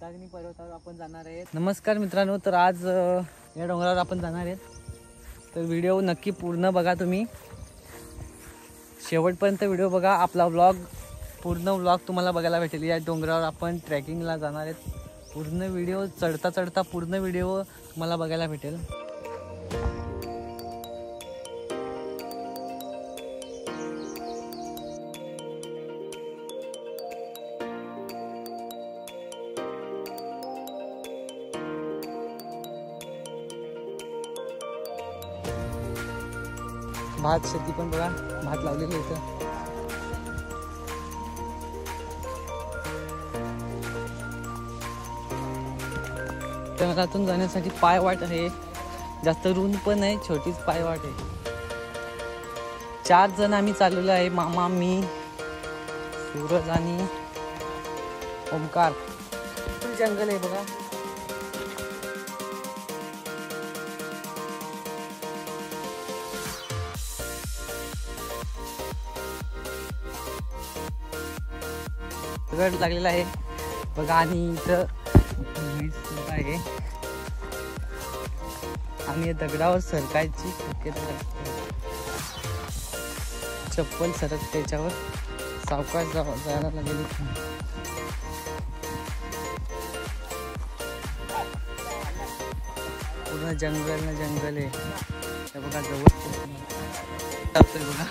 मदाग्नी पर्वतावर आपण जाणार आहेत। नमस्कार मित्रांनो, तर आज या डोंगरावर आपण जाणार आहेत, तर व्हिडिओ नक्की पूर्ण बघा, तुम्ही शेवटपर्यंत व्हिडिओ बघा। आपला पूर्ण व्लॉग तुम्हाला बघायला भेटेल। या डोंगरावर आपण ट्रॅकिंगला जाणार आहेत, पूर्ण व्हिडिओ चढता पूर्ण व्हिडिओ तुम्हाला बघायला भेटेल। भात शेती पण बघा, भात लावलेलं इथं। डोंगरातून जाण्यासाठी पायवाट आहे, जास्त रुंद पण आहे, छोटीच पायवाट आहे। 4 जण आम्ही चाललेलो आहे, मामा, मी, सूरज आणि ओमकार। जंगल आहे बघा। दगड लागलेला आहे बघा, आणि इथं सुद्धा आहे, आणि दगडावर सरकायची शक्यता असते। चप्पल सरक त्याच्यावर, सावकाश जायला लागेल। पूर्ण जंगल आहे हे बघा, जवळ बघा,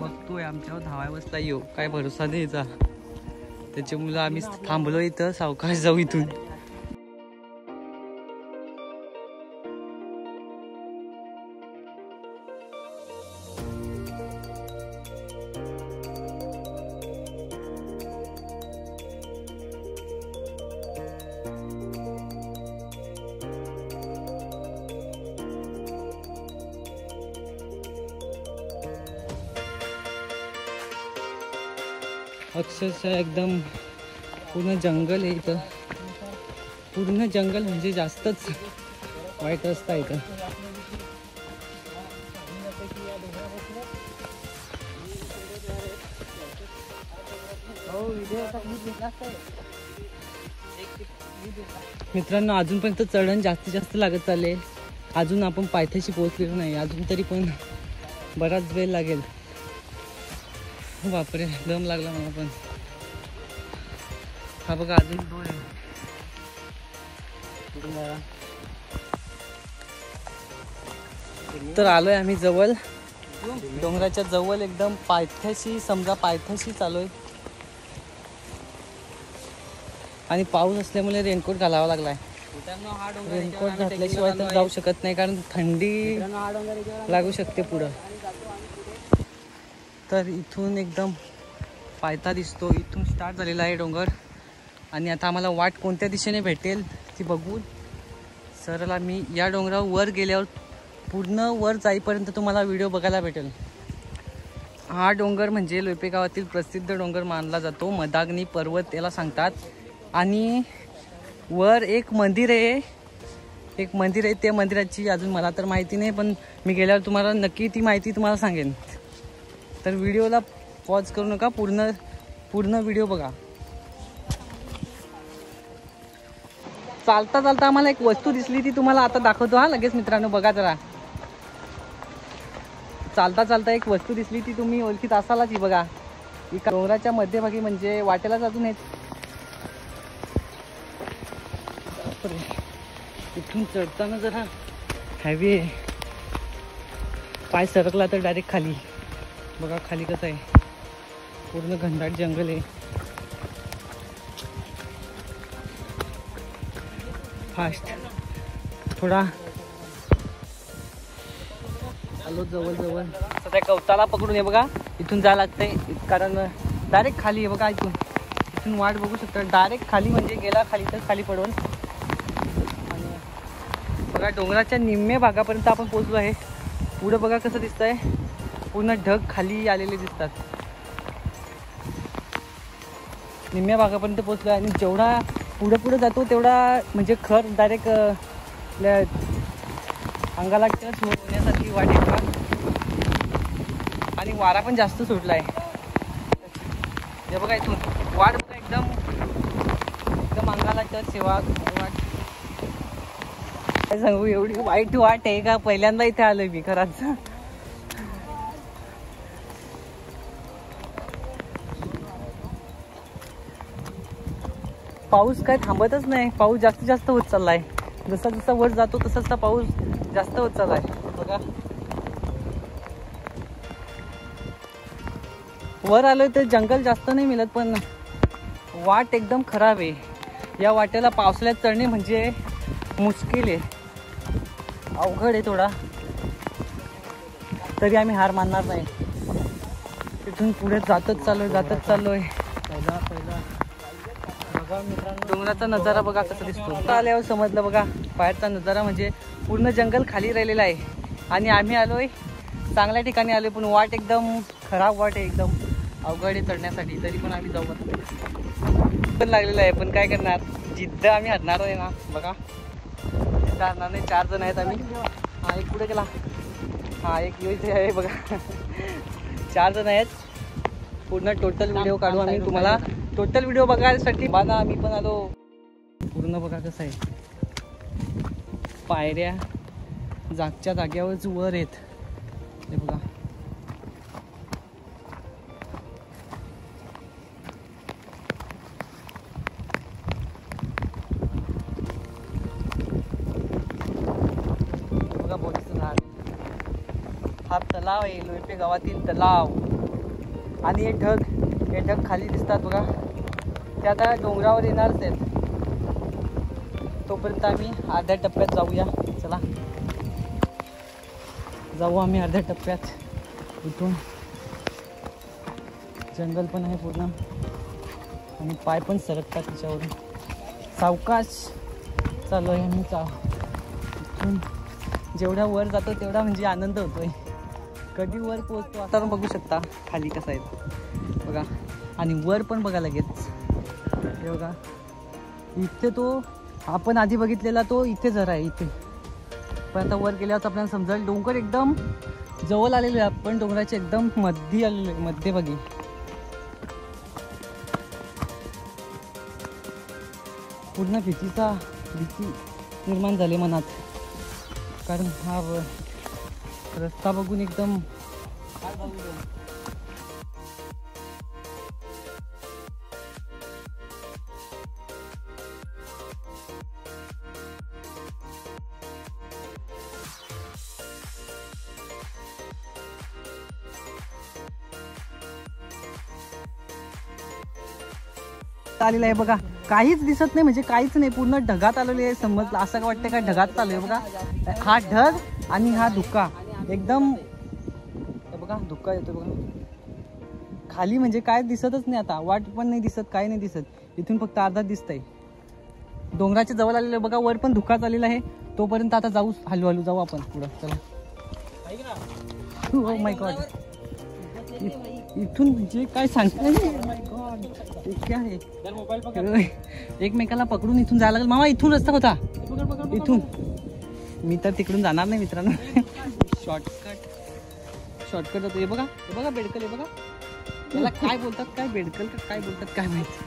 बघतोय आमच्यावर धावाय बसला येऊ, काय भरोसा नाही याचा। त्याच्यामुळे आम्ही थांबलो इथं, सावकाश जाऊ इथून। अक्षरशः एकदम पूर्ण जंगल आहे इथं, पूर्ण जंगल म्हणजे जास्तच वाईट रस्ता इथं। मित्रांनो, अजूनपर्यंत चढण जास्त लागत चालले, अजून आपण पायथ्याशी पोहोचलेलो नाही अजून, तरी पण बराच वेळ लागेल। बापरे, दम लागला मला पण। हा बघा, अजून दोन आहे। तर आलोय आम्ही जवळ, डोंगराच्या जवळ एकदम पायथ्याशी, समजा पायथ्याशी चालूय, आणि पाऊस असल्यामुळे रेनकोट घालावा लागलाय। रेनकोट घातल्याशिवाय तर जाऊ शकत नाही, कारण थंडी लागू शकते पुढं। तर इथून एकदम पायथा दिसतो, इथून स्टार्ट झालेला आहे डोंगर, आणि आता आम्हाला वाट कोणत्या दिशेने भेटेल ती बघून सरळ आम्ही या डोंगरावर वर गेल्यावर पूर्ण वर जाईपर्यंत तुम्हाला व्हिडिओ बघायला भेटेल। हा डोंगर म्हणजे लोपे गावातील प्रसिद्ध डोंगर मानला जातो, मदाग्नी पर्वत याला सांगतात। आणि वर एक मंदिर आहे, त्या मंदिराची अजून मला तर माहिती नाही, पण मी गेल्यावर तुम्हाला नक्की ती माहिती तुम्हाला सांगेन। तर व्हिडिओला पॉज करू नका, पूर्ण व्हिडिओ बघा। चालता आम्हाला एक वस्तू दिसली, ती तुम्हाला आता दाखवतो हा लगेच। मित्रांनो बघा जरा, चालता एक वस्तू दिसली, ती तुम्ही ओळखीत असालच ही बघा। एका डोंगराच्या मध्यभागी म्हणजे वाटेलाच अजून आहेत। इथून चढताना जरा हॅवी आहे, पाय सरकला तर डायरेक्ट खाली बघा, खाली कसं आहे, पूर्ण घनदाट जंगल आहे। फास्ट थोडा आलो जवळ, त्या गवताला पकडून हे बघा, इथून जायला लागतंय, कारण डायरेक्ट खाली आहे बघा। इथून वाट बघू शकता, डायरेक्ट खाली म्हणजे गेला खाली तर खाली पडून। आणि बघा, डोंगराच्या निम्म्या भागापर्यंत आपण पोहोचलो आहे। पुढे बघा कसं दिसतंय, पूर्ण ढग खाली आलेले दिसतात। निम्म्या भागापर्यंत पोहोचलो, आणि जेवढा पुढे जातो तेवढा म्हणजे खर डायरेक्ट अंगाला टच होण्यासारखी वाटेल का, आणि वारा पण जास्त सुटला आहे। हे बघा, इथून वाट बघा एकदम तर सेवा वाट काय सांगू, एवढी वाईट वाट आहे का, पहिल्यांदा इथे आलोय मी खरंच. पाऊस काय थांबतच नाही, पाऊस जास्तीत जास्त होत चाललाय. जसा जसा वर जातो तसा तसा पाऊस जास्त होत चाललाय बघा. वर आलोय तर जंगल जास्त नाही मिळत, पण वाट एकदम खराब आहे. या वाटेला पावसाळ्यात चढणे म्हणजे मुश्किल आहे, अवघड आहे थोडा. तरी आम्ही हार मानणार नाही, तिथून पुढे जातच चाललोय. डोंगराचा नजारा बघा कसा दिसतो. आल्यावर समजलं बघा, बाहेरचा नजारा म्हणजे पूर्ण जंगल खाली राहिलेला आहे आणि आम्ही आलोय चांगल्या ठिकाणी आलोय. पण वाट एकदम खराब वाट आहे, एकदम अवघड आहे चढण्यासाठी. तरी पण आम्ही जाऊ पण लागलेलं आहे, पण काय करणार, जिद्द आम्ही हरणार आहे ना बघा. हरणार नाही. 4 जण आहेत आम्ही. हा एक पुढे गेला, हा एक इथे आहे बघा. 4 जण आहेत. पूर्ण टोटल व्हिडिओ काढू आम्ही तुम्हाला. टोटल व्हिडिओ बघायसाठी बघा आम्ही पण आलो. पूर्ण बघा कसं आहे, पायऱ्या जागच्या जाग्यावरच वर आहेत हे बघा. बघा बोरीचं झाड, हा तलाव आहे, लोयपे गावातील तलाव. आणि हे ढग खाली दिसतात बघा, ते आता डोंगरावर येणारच आहेत. तोपर्यंत आम्ही अर्ध्या टप्प्यात जाऊया. चला जाऊ आम्ही अर्ध्या टप्प्यात. इथून जंगल पण आहे पूर्ण आणि पाय पण सरकतात त्याच्यावरून. सावकाश चालू आहे आम्ही. इथून जेवढ्या वर जातो तेवढा म्हणजे आनंद होतोय. कधी वर पोहोचतो आता बघू शकता खाली कसं आहे बघा. आणि वर पण बघा लगेच हे बघा. इथे तो आपण आधी बघितलेला तो इथे जरा आहे इथे, पण आता वर गेल्यावर आपल्याला समजेल डोंगर एकदम जवळ आलेलो आहे. आपण डोंगराच्या एकदम मध्ये आलेलो आहे, मध्ये बघी. पूर्ण भीती निर्माण झाली मनात, कारण हा रस्ता बघून एकदम आलेला आहे बघा. काहीच दिसत नाही, म्हणजे काहीच नाही, पूर्ण ढगात आलेले आहे. समजलं असं का वाटतं का ढगात चालू आहे बघा. हा ढग आणि हा धुका एकदम बघा, धुका येतो बघा खाली, म्हणजे काय दिसतच नाही. आता वाट पण नाही दिसत, काय नाही दिसत. इथून फक्त अर्धा दिसतंय. डोंगराच्या जवळ आलेलं बघा, वर पण धुका चाललेला आहे. तोपर्यंत आता जाऊ, हळूहळू जाऊ आपण पुढं. चला. ओ माय गॉड, इथून म्हणजे काय सांगताय, क्या आहे, एकमेकाला पकडून इथून जायला लागेल. मामा इथून रस्ता होता, इथून. मी तर तिकडून जाणार नाही मित्रांनो. शॉर्टकट जातो. हे बघा बेडकल, हे बघा त्याला काय बोलतात, काय बेडकल का काय बोलतात काय माहिती.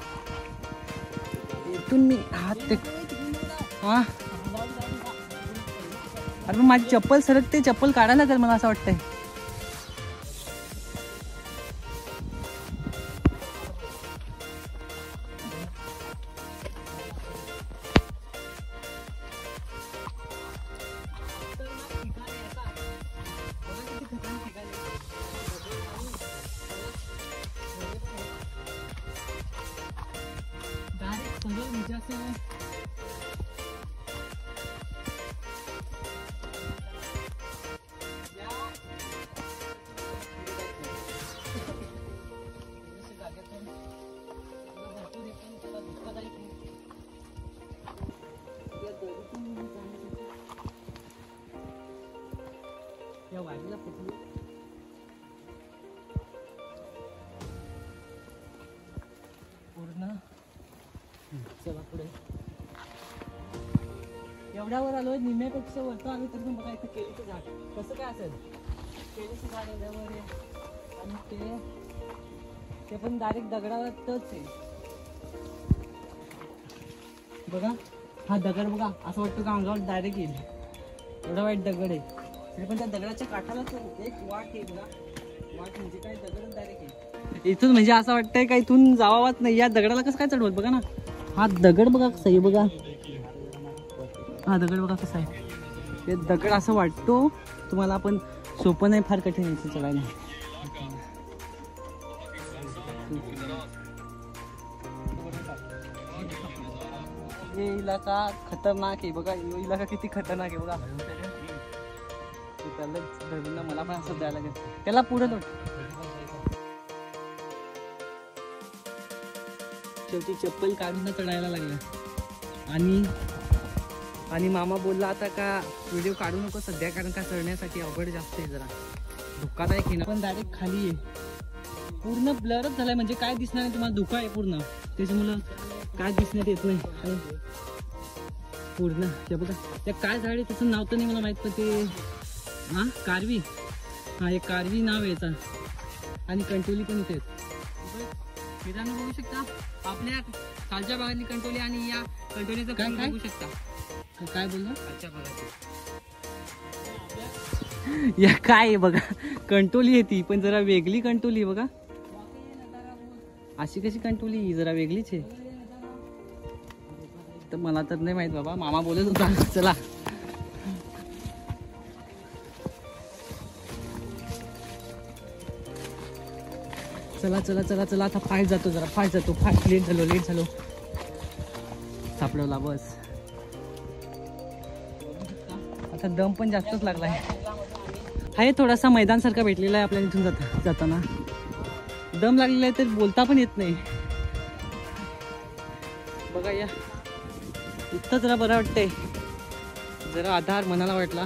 इथून मी हात हा, अरे पण माझी चप्पल सरकते, चप्पल काढायला लागेल मला असं वाटतंय. या वाडीला पकडू. पूर्ण चला पुढे. एवढ्यावर आलोय, निम्यापेक्षा वरतं आलो तरी पण बघा इथं केळीचं झाड. कसं काय असेल, केळीचं झाड एवढ्यावर आहे आणि ते पण डायरेक्ट दगडावरच आहे. बघा हा दगड बघा, असं वाटतं का अंगावर डायरेक्ट येईल, एवढा वाईट दगड आहे. तरी पण त्या दगडाच्या काठाला तो एक वाट आहे बघा, वाट म्हणजे काय दगड डायरेक्ट येईल इथून. म्हणजे असं वाटतंय का इथून जावाच नाही. या दगडाला कसं काय चढवत बघा ना, हा दगड बघा कसा आहे बघा, हा दगड बघा कसा आहे. ते दगड असं वाटतो तुम्हाला, पण सोपं नाही, फार कठीण आहे चढायला. ये इलाका खतरनाक आहे बघा, ये इलाका किती खतरनाक आहे बघा. त्याला धरून ना मला पण असं द्यायला लागेल, त्याला पुढे लोट. शेवटी चप्पल काढून चढायला लागलं. आणि मामा बोलला आता का व्हिडिओ काढू नको सध्या, कारण का चढण्यासाठी अवघड जास्त आहे, जरा धोकादायक आहे ना. पण डायरेक्ट खाली आहे, पूर्ण ब्लरच झालाय, म्हणजे काय दिसणार नाही तुम्हाला, धोका आहे पूर्ण, त्याच्यामुळं काय दिसण्यात येत नाही पूर्ण. ते बघा त्या काय झाड आहे त्याचं नाव तर नाही मला माहित, पण ते हा कारवी, हा एक कारवी नाव आहे याचा. आणि कंटोली पण इथे आहेत मित्रांनो, बघू शकता आपल्या खालच्या भागातली कंटोली आणि या कंटोलीचं काय बघू शकता. काय बोलला खालच्या भागात या काय आहे बघा, कंटोली आहे ती, पण जरा वेगळी कंटोली बघा. अशी कशी कंटोली, जरा वेगळीच आहे. तर मला तर नाही माहित बाबा, मामा बोलत होता. चला चला चला चला चला, आता फास्ट जातो, जरा फास्ट जातो, फास्ट. लेट झालो सापडवला बस. आता दम पण जास्तच लागलाय. आहे थोडासा मैदान सारखा भेटलेला आहे आपल्याला इथून जाताना. दम लागलेला आहे तर बोलता पण येत नाही बघा. या इथं जरा बरं वाटतंय, जरा आधार मनाला वाटला.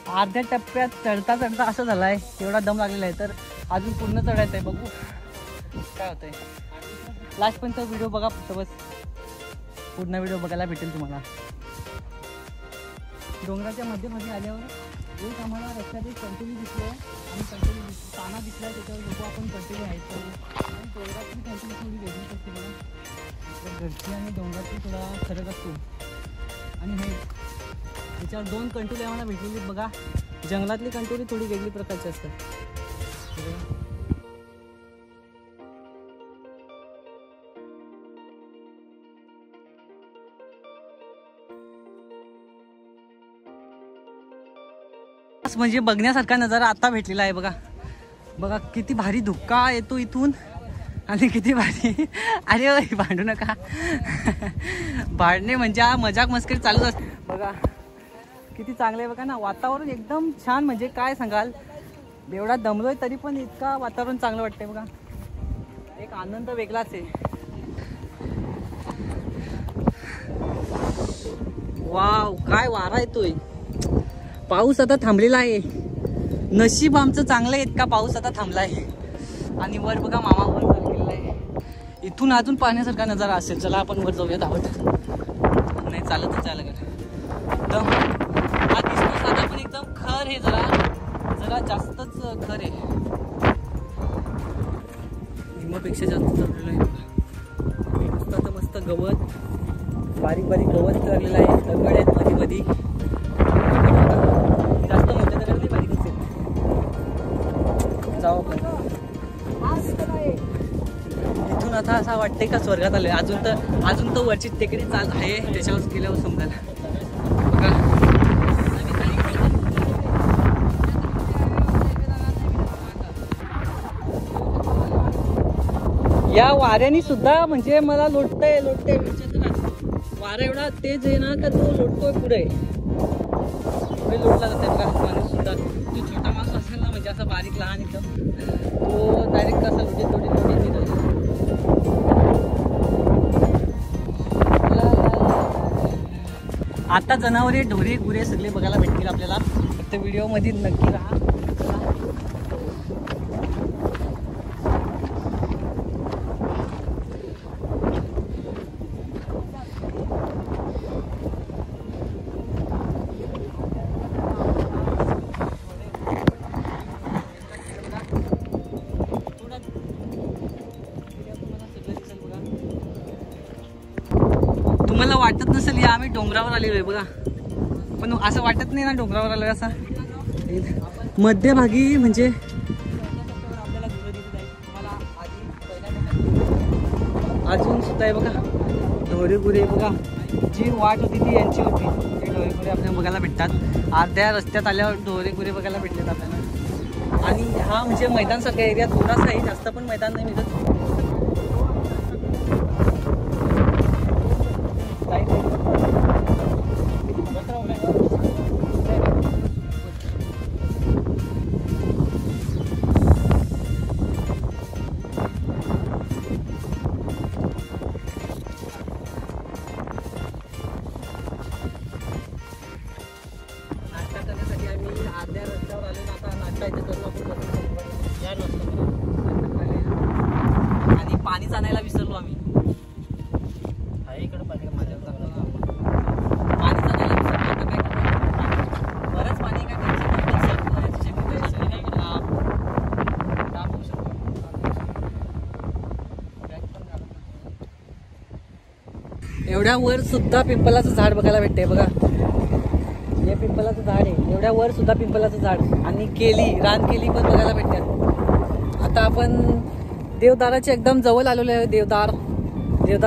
अर्ध्या टप्प्यात चढता चढता असं झालाय, एवढा दम लागलेला आहे. तर अजून पूर्ण चढायचं आहे, बघू काय होतंय. लास्ट पण तो व्हिडिओ बघा फक्त बस, पूर्ण व्हिडिओ बघायला भेटेल तुम्हाला. डोंगराच्या मध्ये आल्यावर एक आम्हाला रस्त्यात एक कंटिन्यू दिसलं आणि कंटिन्यू ताना दिसला, त्याच्यावर लोक आपण कंटिन्यू आहेत. आणि डोंगरातली कंटिन्यू थोडी वेगळी असते बघा, घरची आणि डोंगरातली थोडा फरक असतो. आणि हे त्याच्यावर दोन कंटोली आम्हाला भेटलेली बघा. जंगलातली कंटोली थोडी वेगळी प्रकारची असतात. म्हणजे बघण्यासारखा नजारा आता भेटलेला आहे बघा. बघा किती भारी धुक्का येतो इथून, आणि किती भारी. अरे भांडू नका, भांडणे म्हणजे हा मजाक मस्करी चालूच असते बघा. किती चांगलं आहे बघा ना, वातावरण एकदम छान. म्हणजे काय सांगाल, एवढा दमलोय तरी पण इतका वातावरण चांगलं वाटतंय बघा. एक आनंद वेगळाच आहे. वाव, काय वारा येतोय. पाऊस आता थांबलेला आहे. नशीब आमचं चांगलं आहे, इतका पाऊस आता थांबलाय. आणि वर बघा मामा वर गेलेला आहे. इथून अजून पाहण्यासारखा नजारा असेल. चला आपण वर जाऊया धावत. नाही चालतच जायला लागेल. एकदम हा दिसतो साधा पण एकदम खर आहे, जरा जास्तच खर आहे. हिमापेक्षा जास्त चढलेलं आहे. मस्त मस्त गवत, बारीक बारीक गवत लागलेलं आहे. दगड आहेत मध्ये मध्ये, जास्त मोठ्या दगड नाही, बारीक असेल. जाऊ आपण. इथून आता असं वाटतंय का स्वर्गात आलोय. अजून तर वरची टेकडी चाल आहे, त्याच्यावर गेल्यावर समजायला बघा. या वाऱ्याने सुद्धा म्हणजे मला लोटतंय. वारा एवढा तेज आहे ना का तो लोटतोय पुढे लोटला जाते बघा. माणूस सुद्धा जो छोटा माणूस असेल ना, म्हणजे असं बारीक लहान एकदम, तो डायरेक्ट असं लोटी आता जनावरे ढोरे गुरे सगळे बघायला भेटतील आपल्याला. फक्त व्हिडिओमध्ये नक्की राहा. वाटत नसेल या आम्ही डोंगरावर आलेलो आहे बघा, पण असं वाटत नाही ना डोंगरावर आलोय असं. मध्यभागी म्हणजे अजून सुद्धा आहे बघा ढोरे गुरे बघा. जी वाट होती ती यांची होती. ते ढोरे गुरे आपल्याला बघायला भेटतात. अर्ध्या रस्त्यात आल्यावर ढोरे गुरे बघायला भेटलेत आपल्याला. आणि हा म्हणजे मैदानसारखा एरिया थोडासा आहे, जास्त पण मैदान नाही मिळत. आणि पाणी आणायला विसरलो आम्ही. इकडे पाणी आणायला विसरलो. बरंच पाणी काय एवढ्या वर सुद्धा पिंपलाचं झाड बघायला भेटते बघा. हे पिंपलाचं झाड आहे. एवढ्या वर सुद्धा पिंपलाचं झाड आणि केली रान केली पण बघायला भेटतात. आता आपण देवदाराच्या एकदम जवळ आलेलो आहे. देवदार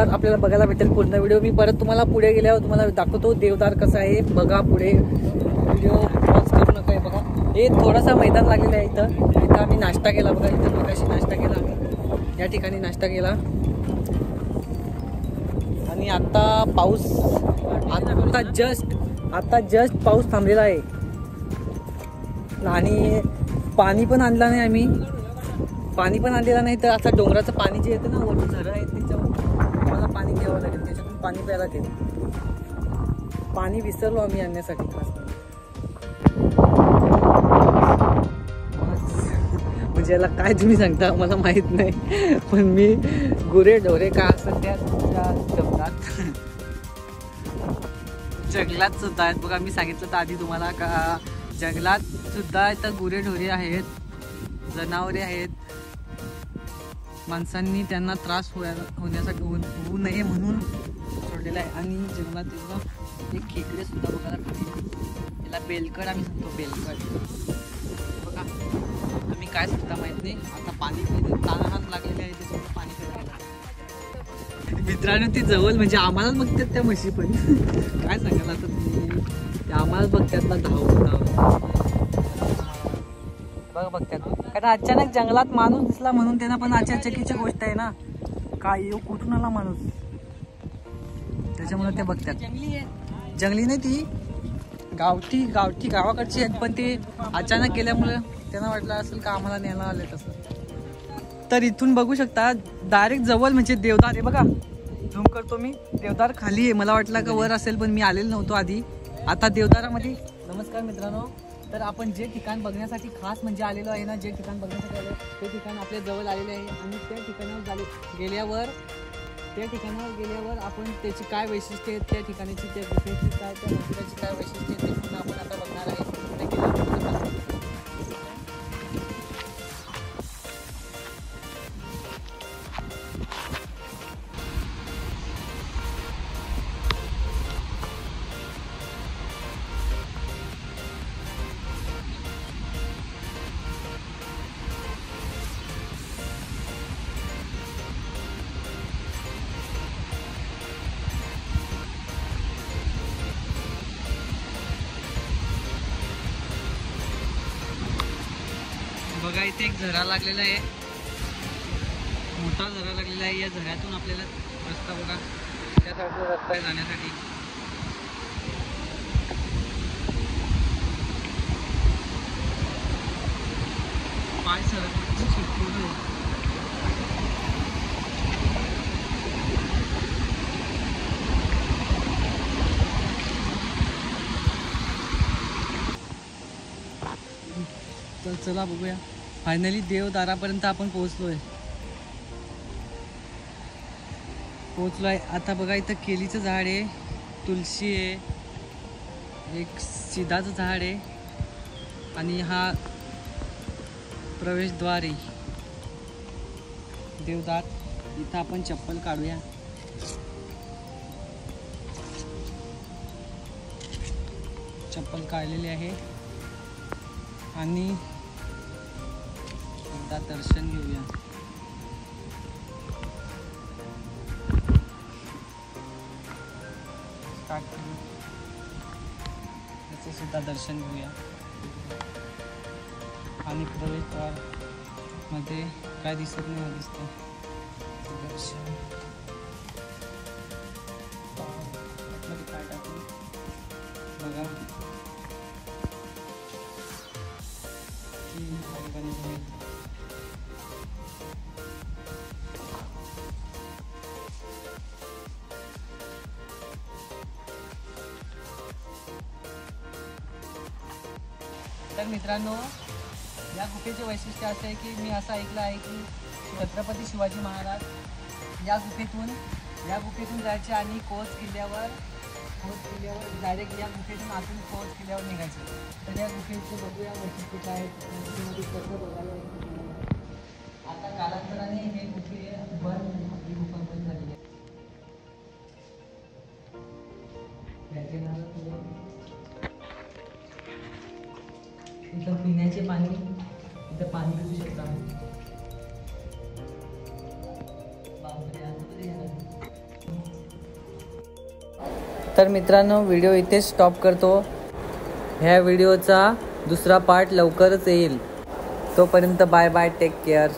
आपल्याला बघायला भेटेल. पूर्ण व्हिडिओ मी परत तुम्हाला पुढे गेल्यावर तुम्हाला दाखवतो देवदार कसं आहे बघा. पुढे व्हिडिओ पॉज करू नका. बघा हे थोडासा मैदान लागलेलं आहे. इथं आम्ही नाश्ता केला बघा. इथं मगाशी नाश्ता केला आम्ही. या ठिकाणी नाश्ता केला आणि आता पाऊस आता जस्ट पाऊस थांबलेला आहे. आणि पाणी पण आणला नाही आम्ही. पाणी पण आणलेलं नाही तर आता डोंगराचं पाणी जे येतं ना वरून झरं आहे त्याच्यावर मला पाणी घ्यावं लागेल. त्याच्यातून पाणी प्यायला लागेल. पाणी विसरलो आम्ही आणण्यासाठी खास. म्हणजे याला काय तुम्ही सांगता मला माहित नाही, पण मी गुरे ढोरे का असतात त्या जंगलात सुद्धा आहेत बघा. मी सांगितलं तर आधी तुम्हाला का जंगलात सुद्धा इथं गुरे ढोरे आहेत, जनावरे आहेत. माणसांनी त्यांना त्रास होण्यासाठी होऊ नये म्हणून सोडलेलं आहे. आणि जंगलात एक खेकडे सुद्धा बघायला भेटते. त्याला बेलकड आम्ही सांगतो. बेलकड बघा. आम्ही काय सुद्धा माहित नाही. आता पाणी तानाहात लागलेले आहे त्याच्यामुळे पाणी प्यायला. मित्रांनो ती जवळ म्हणजे आम्हालाच बघतात त्या म्हशी पण. काय सांगायला आता तुम्ही आम्हालाच बघतात ना धाव बघा बघतात. कारण अचानक जंगलात माणूस दिसला म्हणून त्यांना पण आश्चर्यचकित गोष्ट आहे ना. काय येऊ कुठून आला माणूस, त्याच्यामुळे ते बघतात. जंगली नाही ती गावठी गावाकडची आहेत, पण ते अचानक गेल्यामुळे त्यांना वाटलं असेल का आम्हाला न्यायला आले तसं. तर इथून बघू शकता डायरेक्ट जवळ म्हणजे देवदार आहे बघा. झूम करतो मी. देवदार खाली आहे. मला वाटलं का वर असेल पण मी आलेलो नव्हतो आधी. आता देवदारामध्ये नमस्कार मित्रांनो. तर आपण जे ठिकाण बघण्यासाठी खास म्हणजे आलेलो आहे ना, जे ठिकाण बघण्यासाठी आलो ते ठिकाण आपल्या जवळ आलेले आहे. आणि त्या ठिकाणावर गेल्यावर आपण त्याची काय वैशिष्ट्ये आहेत, त्या ठिकाणाची त्या गुफेची काय, त्या मंदिराची काय वैशिष्ट्ये ते सुद्धा आपण आता बघणार आहे. बघा इथे एक झरा लागलेला आहे. मोठा झरा लागलेला आहे. या झऱ्यातून आपल्याला रस्ता बघा त्या साईडला रस्ता आहे जाण्यासाठी. पाय सरकण्याची शिकवलं आहे. तर चला बघूया. फायनली देवदारापर्यंत आपण पोहोचलोय. आता बघा इथं केलीचं झाड आहे, तुळशी आहे, एक सिधाचं झाड आहे आणि हा प्रवेशद्वार आहे देवदार. इथं आपण चप्पल काढूया. चप्पल काढलेली आहे आणि एकदा दर्शन घेऊया. स्टार्ट करू. त्याचं सुद्धा दर्शन घेऊया. आणि प्रवेशद्वार मध्ये काय दिसत नाही दिसतं दर्शन. काय टाकू बघा. तर मित्रांनो, या गुफेचे वैशिष्ट्य असं आहे की मी असं ऐकलं आहे की छत्रपती शिवाजी महाराज या गुफेतून जायचे आणि कोच किल्ल्यावर डायरेक्ट या गुफेतून आतून कोच किल्ल्यावर निघायचे. तर या गुफेचे बघूया वैशिष्ट्य काय गुफेमध्ये कसं बघायला. आता कालांतराने हे गुफे आपली गुफा बंद झाली आहे. इथं पिण्याचे पाणी, इथं पाणी पिऊ शकता. तर मित्रांनो, व्हिडिओ इथेच स्टॉप करतो. ह्या व्हिडिओचा दुसरा पार्ट लवकरच येईल. तोपर्यंत बाय बाय, टेक केअर.